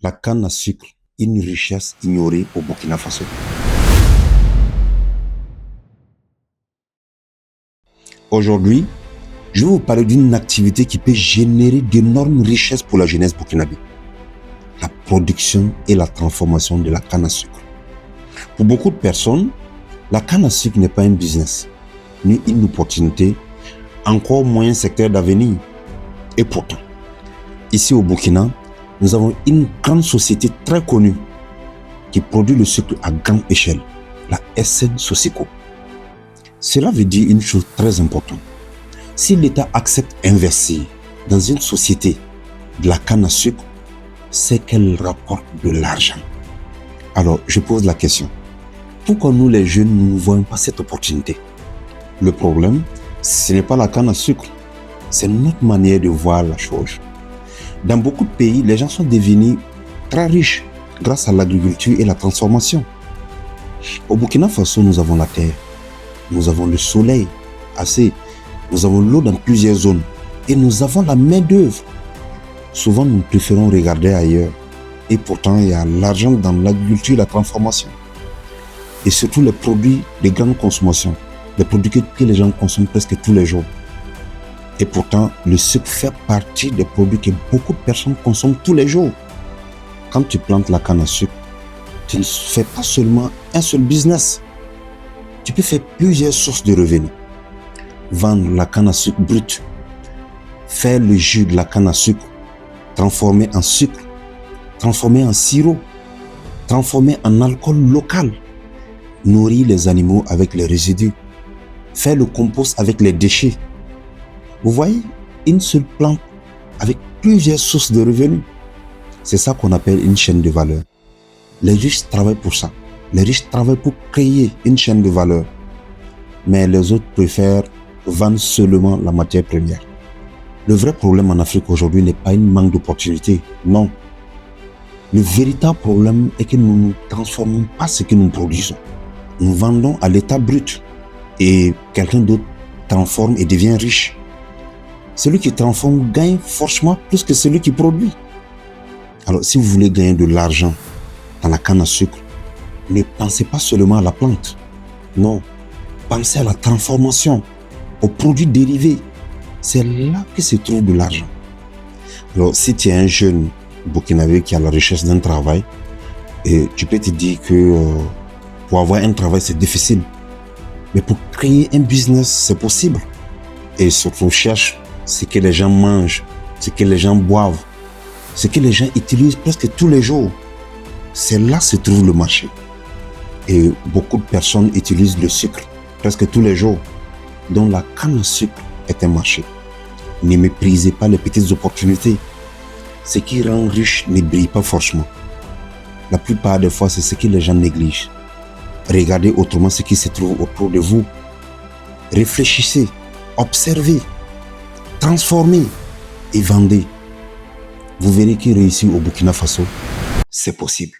La canne à sucre, une richesse ignorée au Burkina Faso. Aujourd'hui, je vais vous parler d'une activité qui peut générer d'énormes richesses pour la jeunesse burkinabé. La production et la transformation de la canne à sucre. Pour beaucoup de personnes, la canne à sucre n'est pas un business, ni une opportunité, encore moins un secteur d'avenir. Et pourtant, ici au Burkina, nous avons une grande société très connue qui produit le sucre à grande échelle, la SN Soseco. Cela veut dire une chose très importante. Si l'État accepte d'investir dans une société de la canne à sucre, c'est qu'elle rapporte de l'argent. Alors, je pose la question. Pourquoi nous les jeunes, nous ne voyons pas cette opportunité? Le problème, ce n'est pas la canne à sucre, c'est notre manière de voir la chose. Dans beaucoup de pays, les gens sont devenus très riches grâce à l'agriculture et la transformation. Au Burkina Faso, nous avons la terre, nous avons le soleil assez, nous avons l'eau dans plusieurs zones et nous avons la main-d'œuvre. Souvent, nous préférons regarder ailleurs et pourtant, il y a l'argent dans l'agriculture et la transformation. Et surtout les produits de grande consommation, les produits que les gens consomment presque tous les jours. Et pourtant, le sucre fait partie des produits que beaucoup de personnes consomment tous les jours. Quand tu plantes la canne à sucre, tu ne fais pas seulement un seul business. Tu peux faire plusieurs sources de revenus. Vendre la canne à sucre brute, faire le jus de la canne à sucre, transformer en sucre, transformer en sirop, transformer en alcool local, nourrir les animaux avec les résidus, faire le compost avec les déchets. Vous voyez, une seule plante avec plusieurs sources de revenus. C'est ça qu'on appelle une chaîne de valeur. Les riches travaillent pour ça. Les riches travaillent pour créer une chaîne de valeur. Mais les autres préfèrent vendre seulement la matière première. Le vrai problème en Afrique aujourd'hui n'est pas une manque d'opportunités, non. Le véritable problème est que nous ne transformons pas ce que nous produisons. Nous vendons à l'état brut et quelqu'un d'autre transforme et devient riche. Celui qui transforme gagne forcément plus que celui qui produit. Alors, si vous voulez gagner de l'argent dans la canne à sucre, ne pensez pas seulement à la plante. Non, pensez à la transformation, aux produits dérivés. C'est là que se trouve de l'argent. Alors, si tu es un jeune burkinabé qui a la recherche d'un travail, et tu peux te dire que pour avoir un travail, c'est difficile. Mais pour créer un business, c'est possible. Et surtout, cherche ce que les gens mangent, ce que les gens boivent, ce que les gens utilisent presque tous les jours. C'est là que se trouve le marché. Et beaucoup de personnes utilisent le sucre presque tous les jours. Donc la canne à sucre est un marché. Ne méprisez pas les petites opportunités. Ce qui rend riche ne brille pas forcément. La plupart des fois, c'est ce que les gens négligent. Regardez autrement ce qui se trouve autour de vous. Réfléchissez, observez, transformez et vendez. Vous verrez que réussir au Burkina Faso, c'est possible.